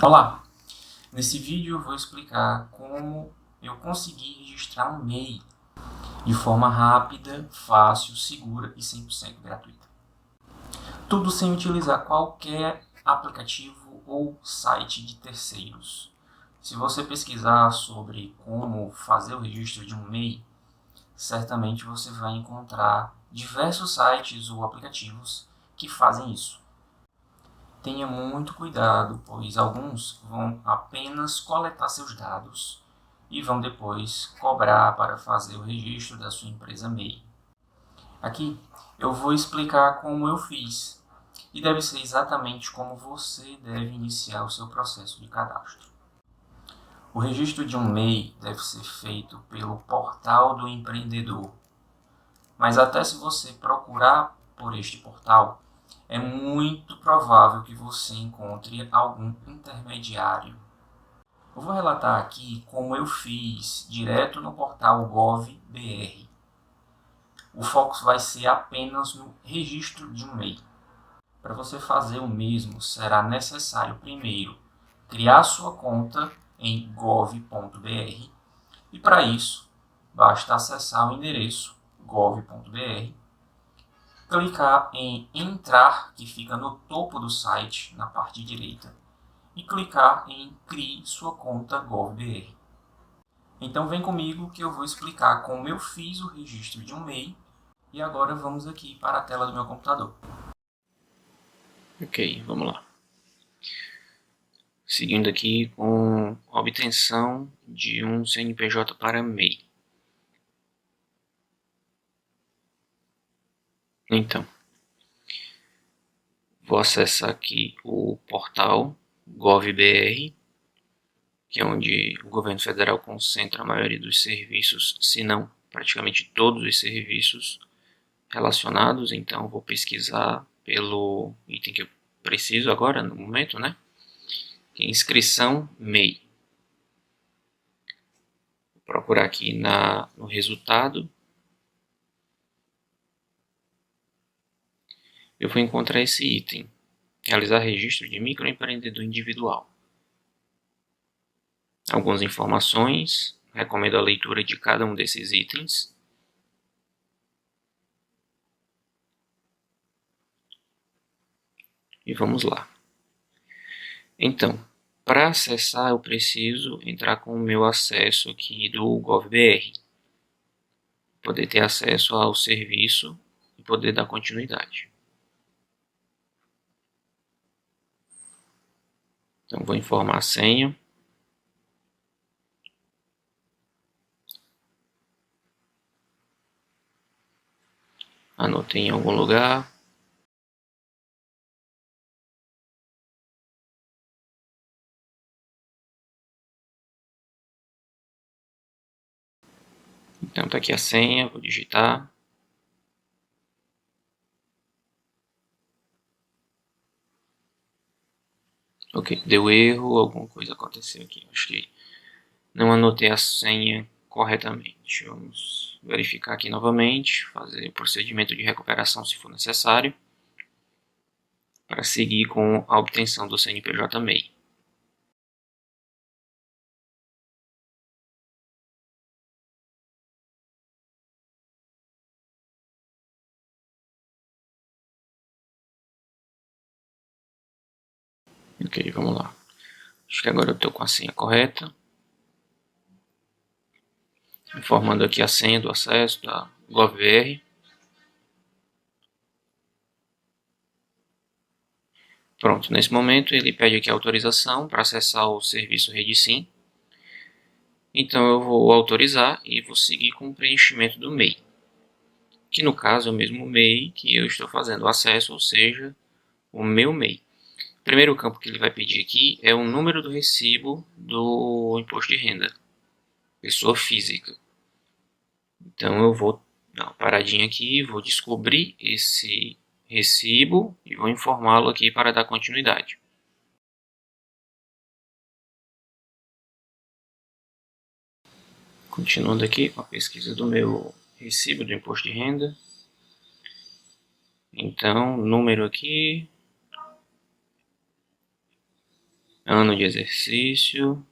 Olá! Nesse vídeo eu vou explicar como eu consegui registrar um MEI de forma rápida, fácil, segura e 100% gratuita. Tudo sem utilizar qualquer aplicativo ou site de terceiros. Se você pesquisar sobre como fazer o registro de um MEI, certamente você vai encontrar diversos sites ou aplicativos que fazem isso. Tenha muito cuidado, pois alguns vão apenas coletar seus dados e vão depois cobrar para fazer o registro da sua empresa MEI. Aqui eu vou explicar como eu fiz e deve ser exatamente como você deve iniciar o seu processo de cadastro. O registro de um MEI deve ser feito pelo portal do empreendedor, mas até se você procurar por este portal, é muito provável que você encontre algum intermediário. Eu vou relatar aqui como eu fiz direto no portal Gov.br. O foco vai ser apenas no registro de um MEI. Para você fazer o mesmo, será necessário primeiro criar sua conta em gov.br e para isso basta acessar o endereço gov.br, clicar em entrar, que fica no topo do site, na parte direita, e clicar em crie sua conta GovBR. Então vem comigo que eu vou explicar como eu fiz o registro de um MEI e agora vamos aqui para a tela do meu computador. Ok, vamos lá. Seguindo aqui com a obtenção de um CNPJ para MEI. Então, vou acessar aqui o portal Gov.br, que é onde o governo federal concentra a maioria dos serviços, se não praticamente todos os serviços relacionados. Então, vou pesquisar pelo item que eu preciso agora, no momento, né? Que é inscrição MEI. Vou procurar aqui no resultado. Eu vou encontrar esse item. Realizar registro de microempreendedor individual. Algumas informações. Recomendo a leitura de cada um desses itens. E vamos lá. Então, para acessar eu preciso entrar com o meu acesso aqui do GovBR. Poder ter acesso ao serviço e poder dar continuidade. Então, vou informar a senha. Anotei em algum lugar. Então, está aqui a senha, vou digitar. Ok, deu erro, alguma coisa aconteceu aqui. Acho que não anotei a senha corretamente. Vamos verificar aqui novamente, fazer o procedimento de recuperação se for necessário, para seguir com a obtenção do CNPJ MEI. Ok, vamos lá. Acho que agora eu estou com a senha correta. Informando aqui a senha do acesso da GovBR. Pronto, nesse momento ele pede aqui autorização para acessar o serviço RedeSim. Então eu vou autorizar e vou seguir com o preenchimento do MEI. Que no caso é o mesmo MEI que eu estou fazendo o acesso, ou seja, o meu MEI. O primeiro campo que ele vai pedir aqui é o número do recibo do imposto de renda, pessoa física. Então eu vou dar uma paradinha aqui, vou descobrir esse recibo e vou informá-lo aqui para dar continuidade. Continuando aqui com a pesquisa do meu recibo do imposto de renda. Então, número aqui. ano de exercício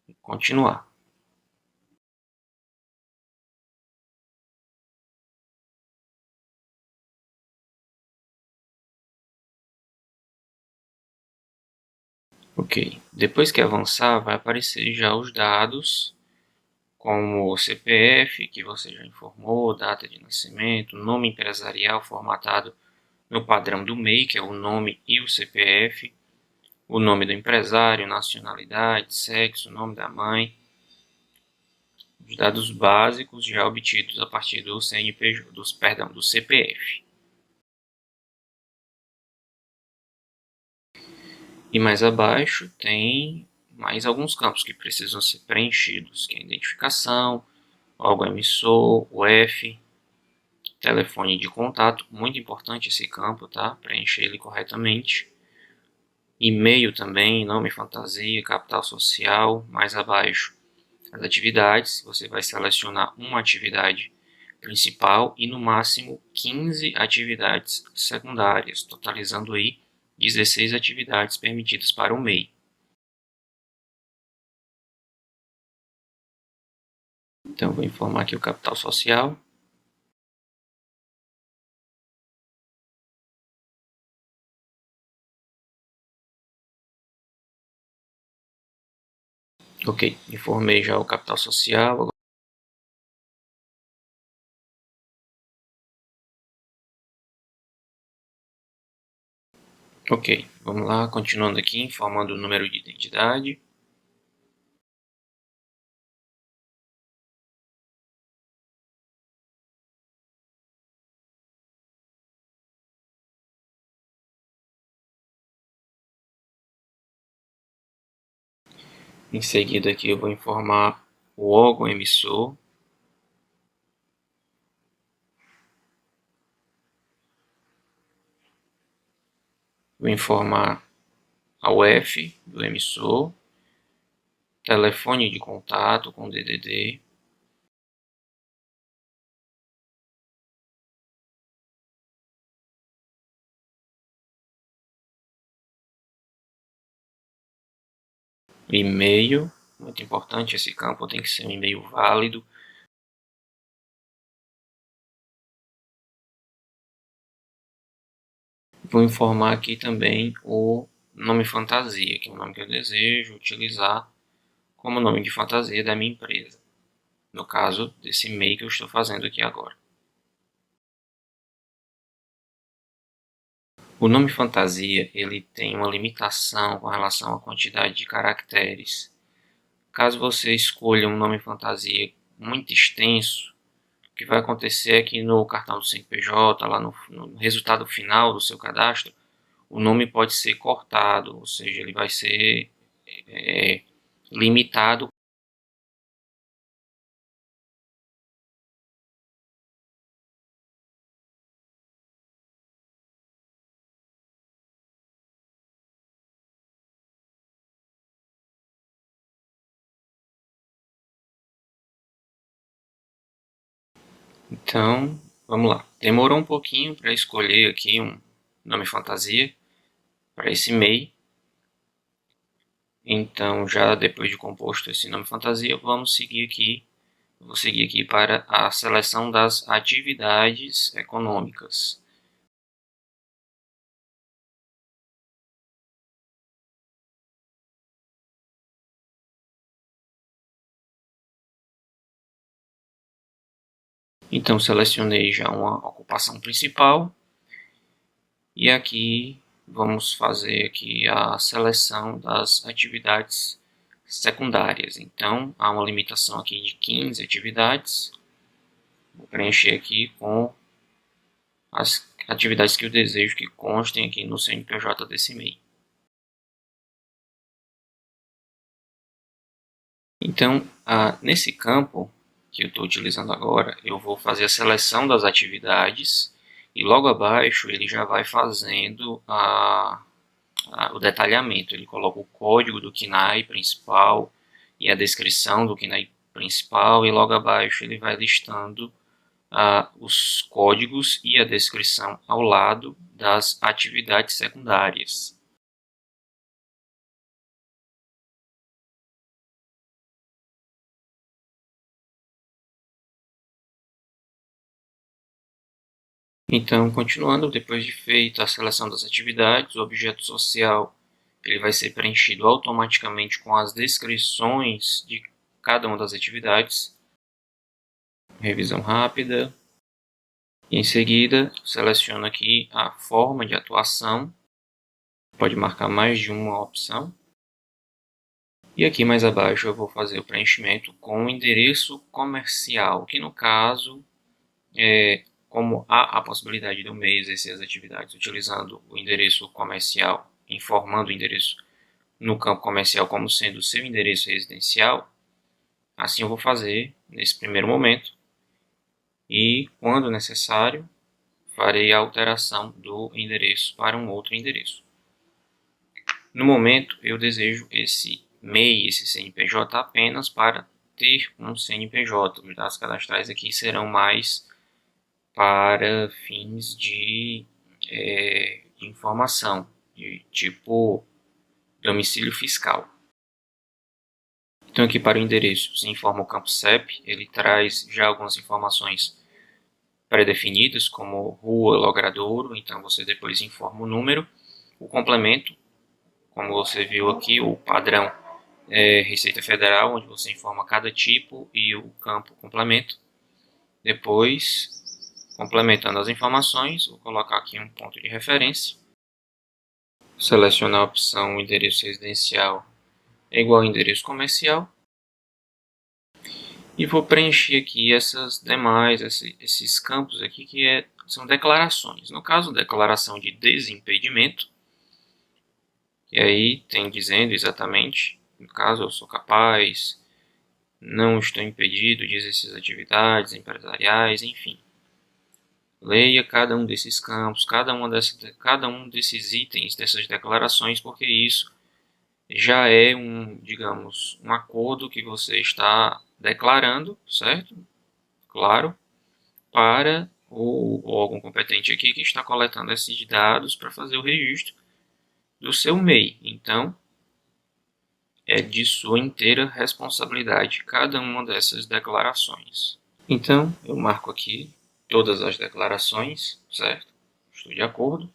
e continuar. Ok, depois que avançar, vai aparecer já os dados, como o CPF, que você já informou, data de nascimento, nome empresarial formatado no padrão do MEI, que é o nome e o CPF, o nome do empresário, nacionalidade, sexo, nome da mãe, os dados básicos já obtidos a partir do CNPJ, do CPF. E mais abaixo tem mais alguns campos que precisam ser preenchidos, que é a identificação, órgão emissor, o F, telefone de contato, muito importante esse campo, tá? Preencher ele corretamente. E-mail também, nome fantasia, capital social, mais abaixo as atividades, você vai selecionar uma atividade principal e no máximo 15 atividades secundárias, totalizando aí 16 atividades permitidas para o MEI. Então, vou informar aqui o capital social. Ok, informei já o capital social. Ok, vamos lá, continuando aqui, informando o número de identidade. Em seguida aqui eu vou informar o órgão emissor. Vou informar a UF do emissor, telefone de contato com DDD, e-mail, muito importante esse campo, tem que ser um e-mail válido. Vou informar aqui também o nome fantasia, que é o nome que eu desejo utilizar como nome de fantasia da minha empresa. No caso, desse e-mail que eu estou fazendo aqui agora. O nome fantasia, ele tem uma limitação com relação à quantidade de caracteres. Caso você escolha um nome fantasia muito extenso, o que vai acontecer é que no cartão do CNPJ, lá no resultado final do seu cadastro, o nome pode ser cortado, ou seja, ele vai ser limitado. Então, vamos lá. Demorou um pouquinho para escolher aqui um nome fantasia para esse MEI. Então, já depois de composto esse nome fantasia, vamos seguir aqui. Vou seguir aqui para a seleção das atividades econômicas. Então, selecionei já uma ocupação principal. E aqui vamos fazer aqui a seleção das atividades secundárias. Então, há uma limitação aqui de 15 atividades. Vou preencher aqui com as atividades que eu desejo que constem aqui no CNPJ desse MEI. Então, nesse campo que eu estou utilizando agora, eu vou fazer a seleção das atividades e logo abaixo ele já vai fazendo o detalhamento. Ele coloca o código do KNAI principal e a descrição do KNAI principal e logo abaixo ele vai listando os códigos e a descrição ao lado das atividades secundárias. Então, continuando, depois de feita a seleção das atividades, o objeto social ele vai ser preenchido automaticamente com as descrições de cada uma das atividades. Revisão rápida. Em seguida, seleciono aqui a forma de atuação. Pode marcar mais de uma opção. E aqui mais abaixo eu vou fazer o preenchimento com o endereço comercial, que no caso, como há a possibilidade de eu MEI exercer as atividades utilizando o endereço comercial, informando o endereço no campo comercial como sendo o seu endereço residencial, assim eu vou fazer nesse primeiro momento. E, quando necessário, farei a alteração do endereço para um outro endereço. No momento, eu desejo esse MEI, esse CNPJ apenas para ter um CNPJ. Os dados cadastrais aqui serão mais para fins de informação, de tipo domicílio fiscal. Então aqui para o endereço se informa o campo CEP, ele traz já algumas informações pré-definidas, como rua, logradouro, então você depois informa o número. O complemento, como você viu aqui, o padrão Receita Federal, onde você informa cada tipo e o campo complemento. Depois, complementando as informações, vou colocar aqui um ponto de referência. Selecionar a opção endereço residencial é igual ao endereço comercial. E vou preencher aqui esses campos aqui que são declarações. No caso, declaração de desimpedimento. E aí tem dizendo exatamente, no caso eu sou capaz, não estou impedido de exercer atividades empresariais, enfim. Leia cada um desses campos, cada um desses itens, dessas declarações, porque isso já é digamos, um acordo que você está declarando, certo? Claro, para o órgão competente aqui que está coletando esses dados para fazer o registro do seu MEI. Então, é de sua inteira responsabilidade cada uma dessas declarações. Então, eu marco aqui todas as declarações, certo? Estou de acordo.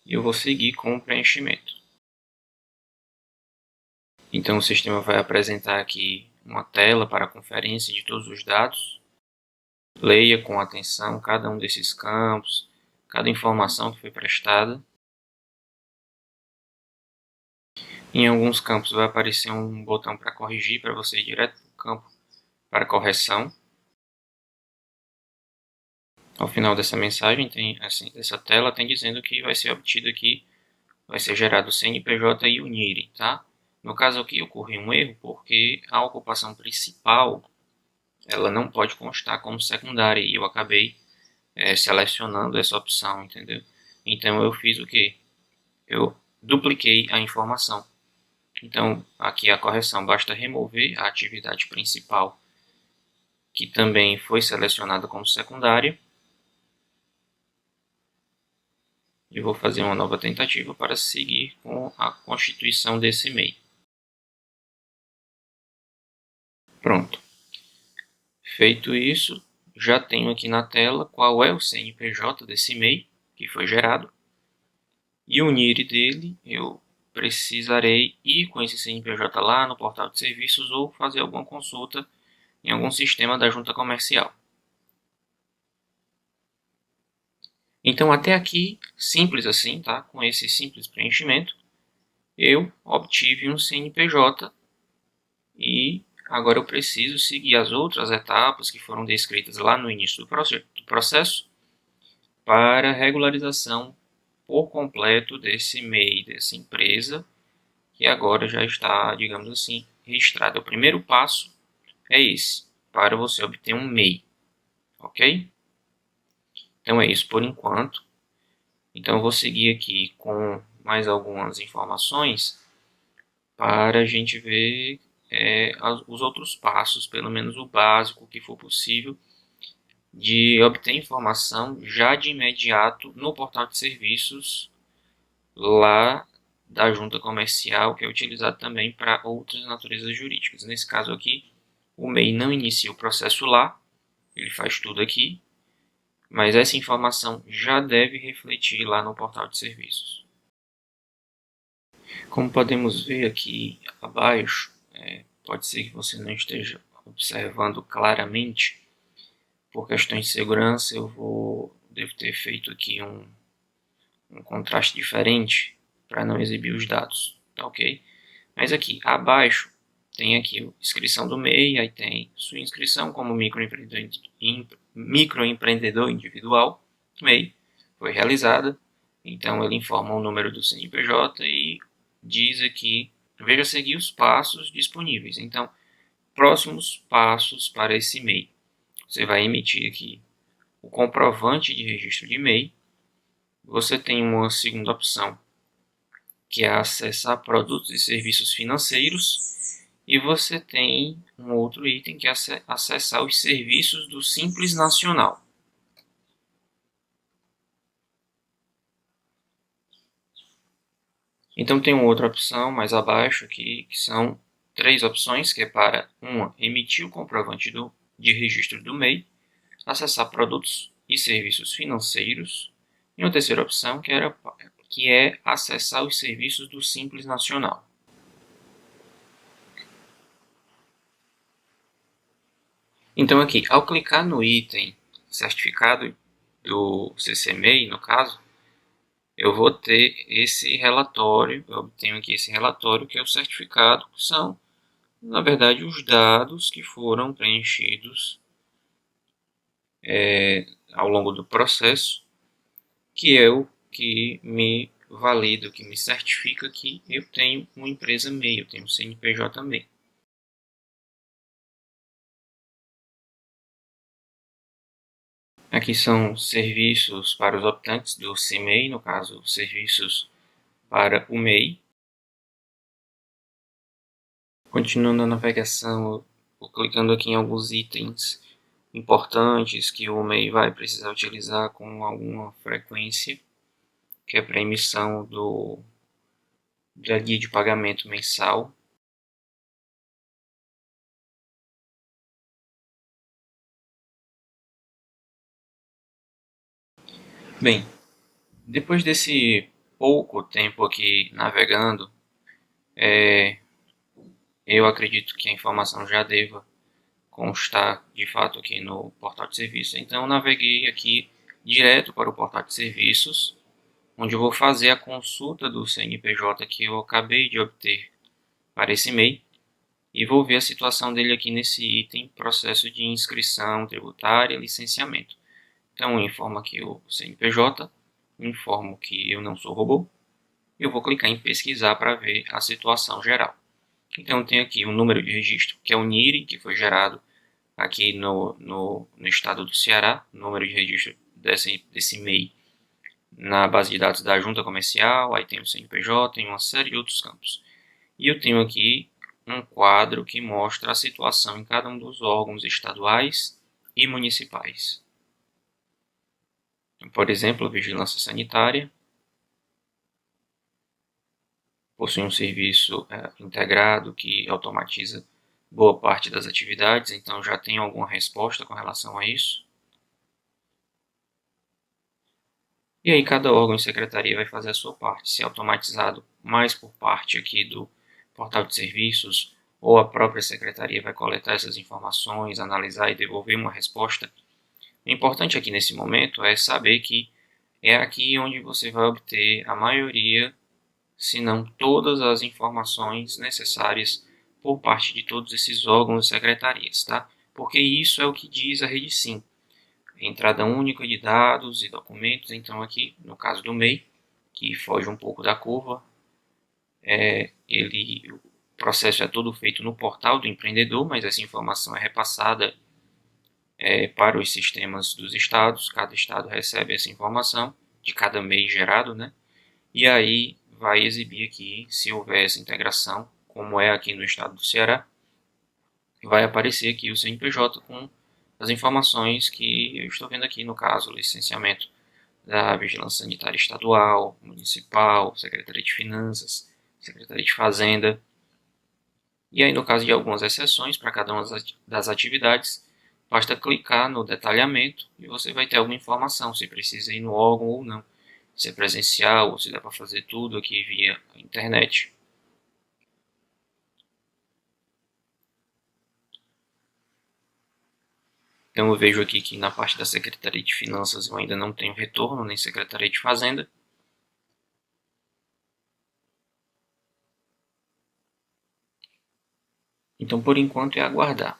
E eu vou seguir com o preenchimento. Então, o sistema vai apresentar aqui uma tela para a conferência de todos os dados. Leia com atenção cada um desses campos, cada informação que foi prestada. Em alguns campos vai aparecer um botão para corrigir, para você ir direto para o campo para correção. Ao final dessa mensagem, dessa tela, tem dizendo que vai ser obtido aqui, vai ser gerado o CNPJ e o NIRI, tá? No caso aqui ocorreu um erro porque a ocupação principal ela não pode constar como secundária e eu acabei selecionando essa opção, entendeu? Então eu fiz o que? Eu dupliquei a informação. Então aqui a correção, basta remover a atividade principal que também foi selecionada como secundária e vou fazer uma nova tentativa para seguir com a constituição desse MEI. Pronto. Feito isso, já tenho aqui na tela qual é o CNPJ desse MEI que foi gerado. E o NIRI dele, eu precisarei ir com esse CNPJ lá no portal de serviços ou fazer alguma consulta em algum sistema da junta comercial. Então até aqui, simples assim, tá? Com esse simples preenchimento, eu obtive um CNPJ e agora eu preciso seguir as outras etapas que foram descritas lá no início do processo para regularização por completo desse MEI, dessa empresa, que agora já está, digamos assim, registrada. O primeiro passo é esse, para você obter um MEI, ok? Então é isso por enquanto. Então eu vou seguir aqui com mais algumas informações para a gente ver os outros passos, pelo menos o básico que for possível, de obter informação já de imediato no portal de serviços lá da junta comercial, que é utilizado também para outras naturezas jurídicas. Nesse caso aqui, o MEI não inicia o processo lá, ele faz tudo aqui. mas essa informação já deve refletir lá no portal de serviços. Como podemos ver aqui abaixo, pode ser que você não esteja observando claramente. Por questões de segurança, devo ter feito aqui um contraste diferente para não exibir os dados, tá ok? Mas aqui abaixo tem aqui a inscrição do MEI, aí tem sua inscrição como microempreendedor individual, MEI, foi realizada. Então ele informa o número do CNPJ e diz aqui, veja seguir os passos disponíveis. Então, próximos passos para esse MEI. Você vai emitir aqui o comprovante de registro de MEI. Você tem uma segunda opção, que é acessar produtos e serviços financeiros. E você tem um outro item, que é acessar os serviços do Simples Nacional. Então tem uma outra opção mais abaixo aqui, que são 3 opções, que é para emitir o comprovante de registro do MEI, acessar produtos e serviços financeiros, e uma terceira opção, que é acessar os serviços do Simples Nacional. Então aqui, ao clicar no item certificado do CCMEI, no caso, eu vou ter esse relatório, eu obtenho aqui esse relatório que é o certificado, que são, na verdade, os dados que foram preenchidos ao longo do processo, que é o que me valida, que me certifica que eu tenho uma empresa MEI, eu tenho um CNPJ MEI. Aqui são serviços para os optantes do CMEI, no caso, serviços para o MEI. Continuando a navegação, eu vou clicando aqui em alguns itens importantes que o MEI vai precisar utilizar com alguma frequência, que é para emissão da guia de pagamento mensal. Bem, depois desse pouco tempo aqui navegando, eu acredito que a informação já deva constar de fato aqui no portal de serviços. Então, eu naveguei aqui direto para o portal de serviços, onde eu vou fazer a consulta do CNPJ que eu acabei de obter para esse MEI e vou ver a situação dele aqui nesse item, processo de inscrição tributária e licenciamento. Então, eu informo aqui o CNPJ, informo que eu não sou robô, e eu vou clicar em pesquisar para ver a situação geral. Então, eu tenho aqui o número de registro, que é o NIRI, que foi gerado aqui no estado do Ceará, número de registro desse MEI na base de dados da Junta Comercial, aí tem o CNPJ, tem uma série de outros campos. E eu tenho aqui um quadro que mostra a situação em cada um dos órgãos estaduais e municipais. Por exemplo, a Vigilância Sanitária possui um serviço integrado que automatiza boa parte das atividades, então já tem alguma resposta com relação a isso. E aí cada órgão e secretaria vai fazer a sua parte, se é automatizado mais por parte aqui do portal de serviços, ou a própria secretaria vai coletar essas informações, analisar e devolver uma resposta. O importante aqui nesse momento é saber que é aqui onde você vai obter a maioria, se não todas as informações necessárias por parte de todos esses órgãos e secretarias, tá? Porque isso é o que diz a Rede Sim. Entrada única de dados e documentos. Então aqui, no caso do MEI, que foge um pouco da curva, o processo é todo feito no portal do empreendedor, mas essa informação é repassada para os sistemas dos estados. Cada estado recebe essa informação de cada MEI gerado, né? E aí vai exibir aqui, se houver essa integração, como é aqui no estado do Ceará, vai aparecer aqui o CNPJ com as informações que eu estou vendo aqui, no caso, licenciamento da Vigilância Sanitária Estadual, Municipal, Secretaria de Finanças, Secretaria de Fazenda. E aí, no caso de algumas exceções para cada uma das atividades, Basta clicar no detalhamento e você vai ter alguma informação, se precisa ir no órgão ou não, se é presencial ou se dá para fazer tudo aqui via internet. Então eu vejo aqui que na parte da Secretaria de Finanças eu ainda não tenho retorno, nem Secretaria de Fazenda. Então por enquanto é aguardar.